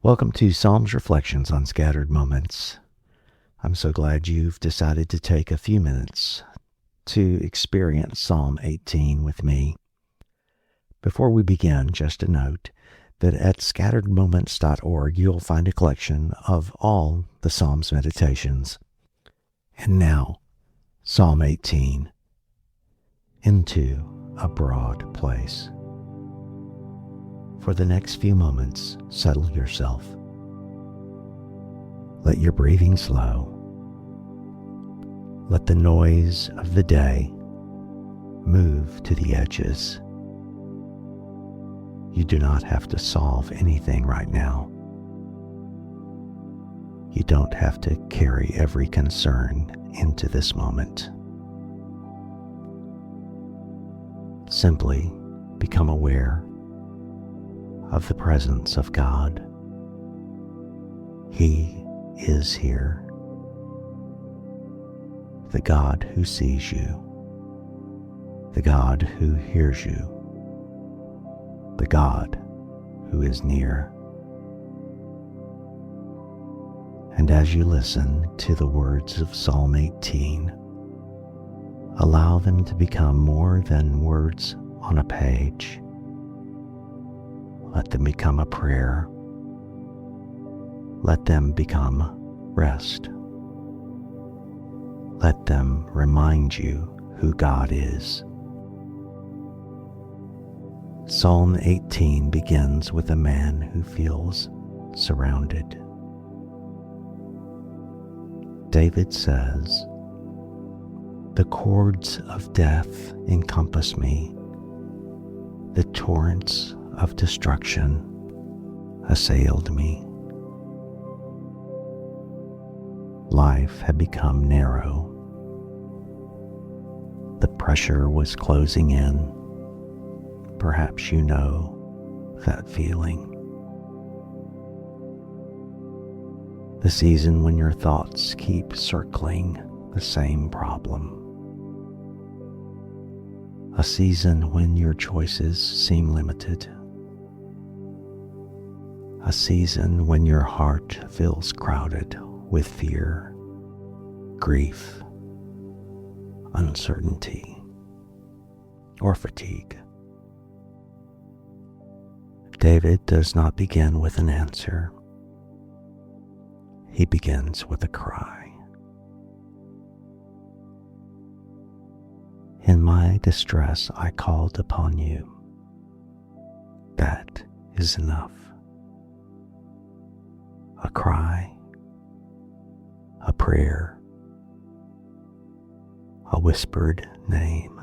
Welcome to Psalms Reflections on Scattered Moments. I'm so glad you've decided to take a few minutes to experience Psalm 18 with me. Before we begin, just a note that at scatteredmoments.org you'll find a collection of all the Psalms meditations. And now, Psalm 18, Into a Broad Place. For the next few moments, settle yourself. Let your breathing slow. Let the noise of the day move to the edges. You do not have to solve anything right now. You don't have to carry every concern into this moment. Simply become aware of the presence of God. He is here. The God who sees you. The God who hears you. The God who is near. And as you listen to the words of Psalm 18, allow them to become more than words on a page. Let them become a prayer. Let them become rest. Let them remind you who God is. Psalm 18 begins with a man who feels surrounded. David says, "The cords of death encompass me. The torrents of destruction assailed me." Life had become narrow. The pressure was closing in. Perhaps you know that feeling. The season when your thoughts keep circling the same problem. A season when your choices seem limited. A season when your heart feels crowded with fear, grief, uncertainty, or fatigue. David does not begin with an answer. He begins with a cry. "In my distress I called upon you. That is enough." A cry, a prayer, a whispered name,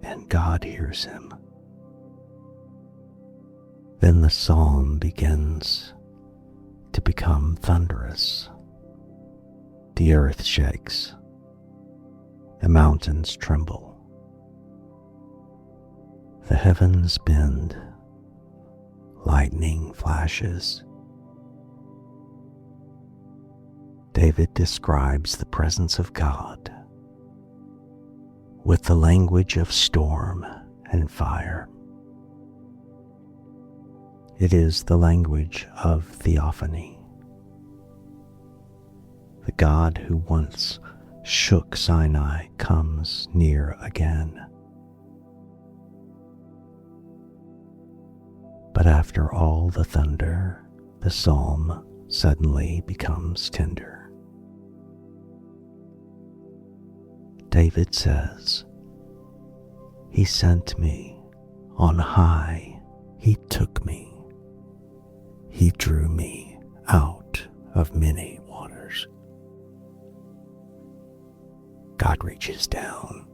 and God hears him. Then the psalm begins to become thunderous. The earth shakes. The mountains tremble. The heavens bend. Lightning flashes. David describes the presence of God with the language of storm and fire. It is the language of theophany. The God who once shook Sinai comes near again. But after all the thunder, the psalm suddenly becomes tender. David says, "He sent me on high, he took me. He drew me out of many waters." God reaches down.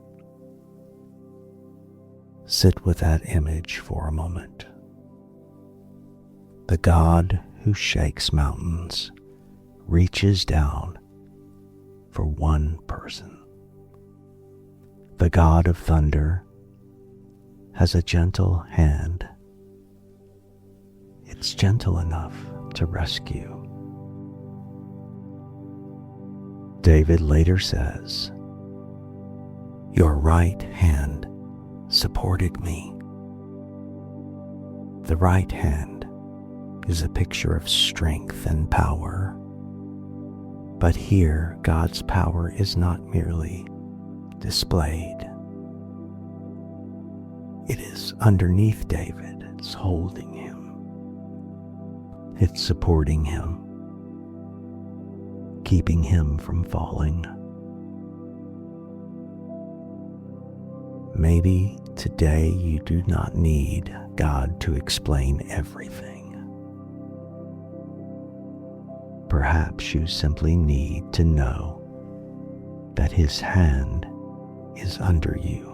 Sit with that image for a moment. The God who shakes mountains reaches down for one person. The God of thunder has a gentle hand. It's gentle enough to rescue. David later says, "Your right hand supported me." The right hand is a picture of strength and power. But here, God's power is not merely displayed. It is underneath David. It's holding him. It's supporting him, keeping him from falling. Maybe today you do not need God to explain everything. Perhaps you simply need to know that His hand is under you.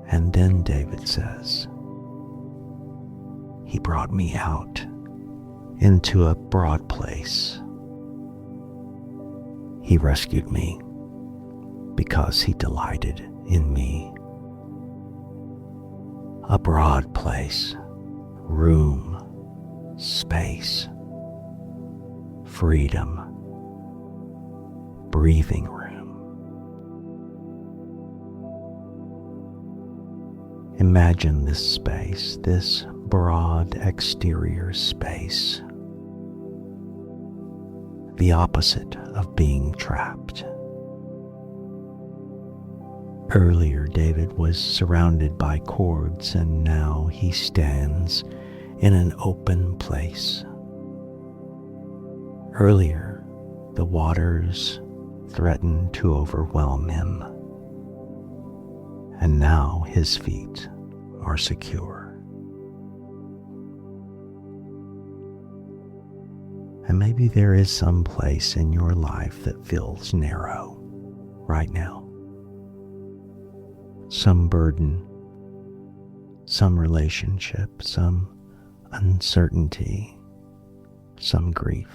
And then David says, He brought me out into a broad place. He rescued me because He delighted in me. A broad place, room, space, freedom, breathing room. Imagine this space, this broad exterior space, the opposite of being trapped. Earlier, David was surrounded by cords, and now he stands in an open place. Earlier, the waters threatened to overwhelm him, and now his feet are secure. And maybe there is some place in your life that feels narrow right now. Some burden, some relationship, some uncertainty, some grief.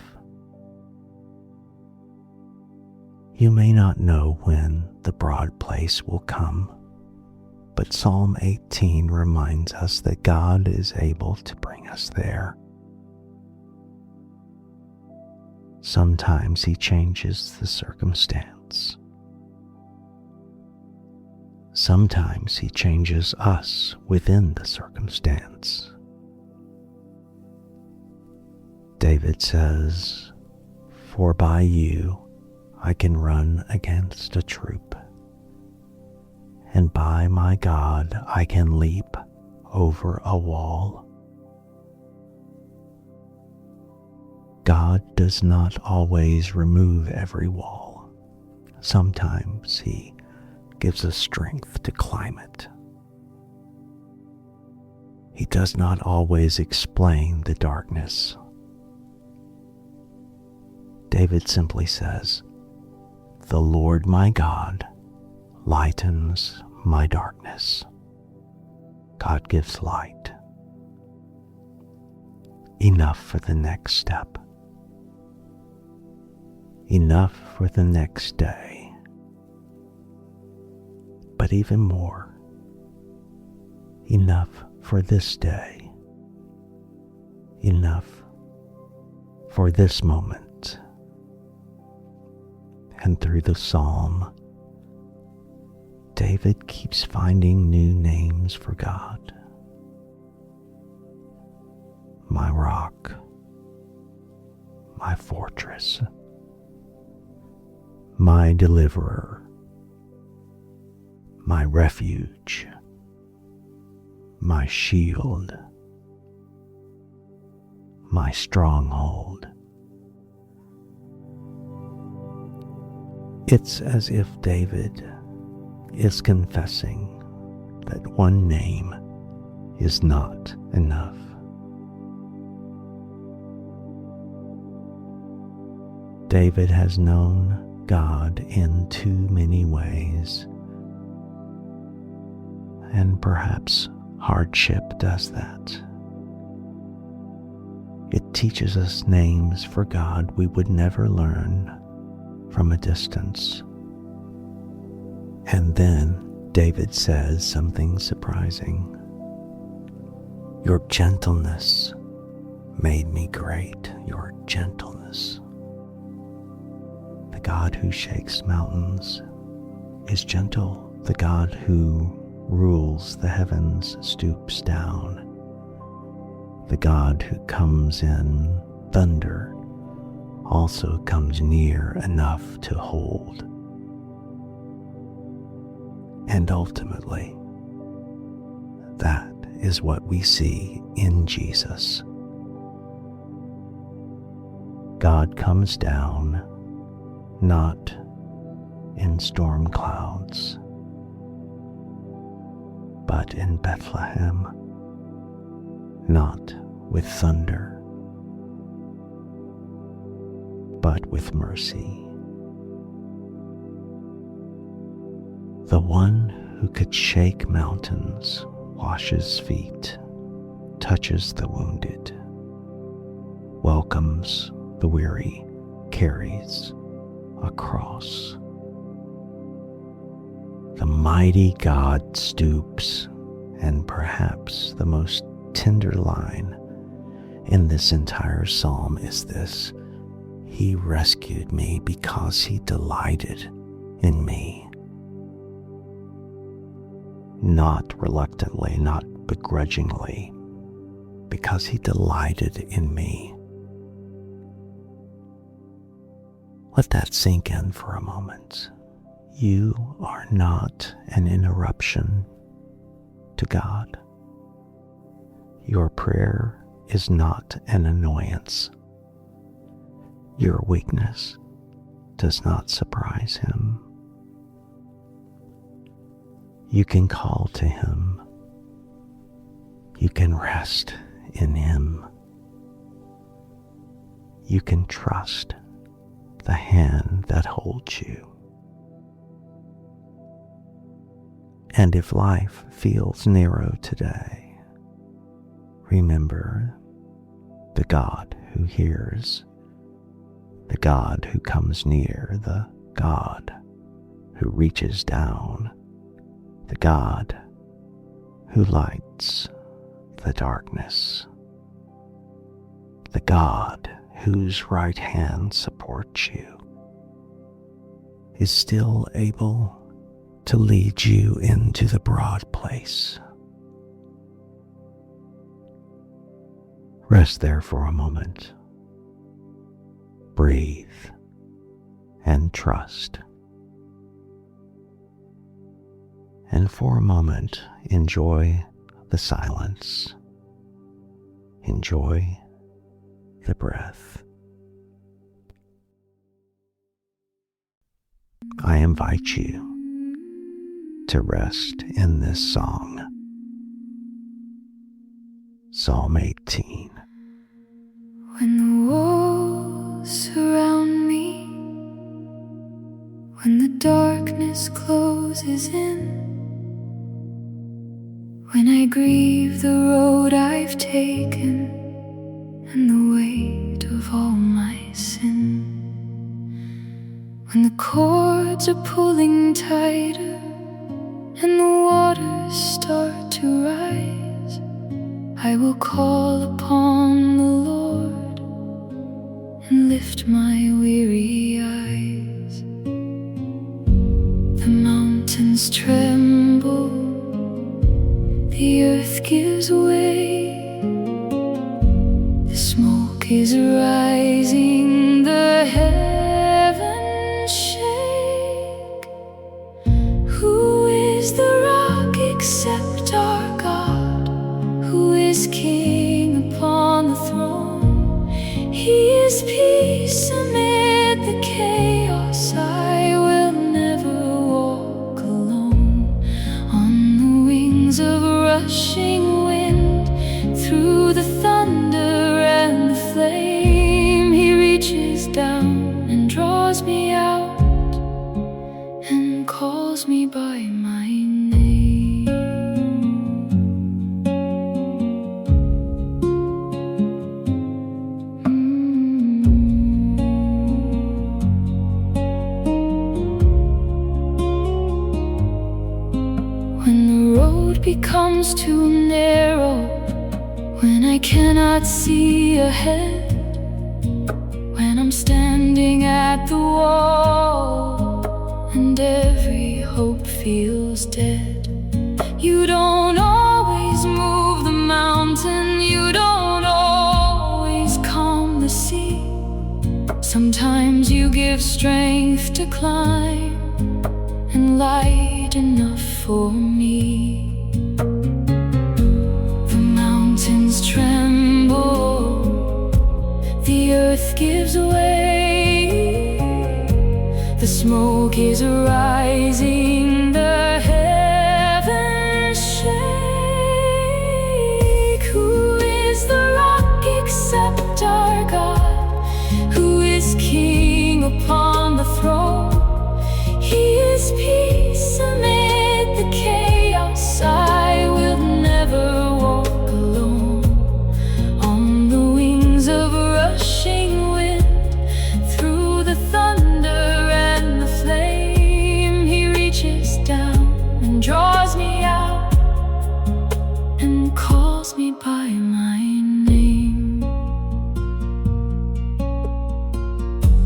You may not know when the broad place will come, but Psalm 18 reminds us that God is able to bring us there. Sometimes He changes the circumstance. Sometimes He changes us within the circumstance. David says, "For by you I can run against a troop, and by my God I can leap over a wall." God does not always remove every wall. Sometimes He gives us strength to climb it. He does not always explain the darkness. David simply says, "The Lord my God lightens my darkness." God gives light. Enough for the next step. Enough for the next day. But even more, enough for this day. Enough for this moment. And through the psalm, David keeps finding new names for God. My rock, my fortress, my deliverer, my refuge, my shield, my stronghold. It's as if David is confessing that one name is not enough. David has known God in too many ways, and perhaps hardship does that. It teaches us names for God we would never learn from a distance. And then David says something surprising. "Your gentleness made me great." Your gentleness. The God who shakes mountains is gentle. The God who rules the heavens stoops down The God who comes in thunder also comes near enough to hold. And ultimately, that is what we see in Jesus. God comes down not in storm clouds, but in Bethlehem, not with thunder, but with mercy. The one who could shake mountains washes feet, touches the wounded, welcomes the weary, carries a cross. The mighty God stoops, and perhaps the most tender line in this entire psalm is this: He rescued me because He delighted in me. Not reluctantly, not begrudgingly, because He delighted in me. Let that sink in for a moment. You are not an interruption to God. Your prayer is not an annoyance. Your weakness does not surprise Him. You can call to Him. You can rest in Him. You can trust the hand that holds you. And if life feels narrow today, remember the God who hears, the God who comes near, the God who reaches down, the God who lights the darkness, the God whose right hand supports you, is still able to lead you into the broad place. Rest there for a moment. Breathe and trust. And for a moment, enjoy the silence. Enjoy the breath. I invite you to rest in this song. Psalm 18. When the walls surround me, when the darkness closes in, when I grieve the road I've taken and the weight of all my sin, when the cords are pulling tighter and the waters start to rise, I will call upon the Lord and lift my weary eyes. The mountains tremble, the earth gives way, the smoke is rising, the heavens shake. Who is the rock except our God, who is King upon the throne? He is peace amid the chaos. I will never walk alone on the wings of rushing wind, through the thunder and the flame. He reaches down and draws me out and calls me by my name. When the road becomes too narrow, when I cannot see ahead, when I'm standing at the wall and every hope feels dead, you don't always move the mountain, you don't Sometimes you give strength to climb and light enough for me. The mountains tremble, the earth gives way, the smoke is rising, the heavens shake. Who is the rock except our God? Who is king upon the throne? He is peace amid the chaos. I will never walk alone on the wings of a rushing wind, through the thunder and the flame. He reaches down and draws me out and calls me by my name.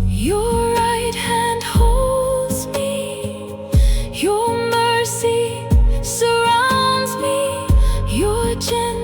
Your right hand holds me, your mercy surrounds me, your gentle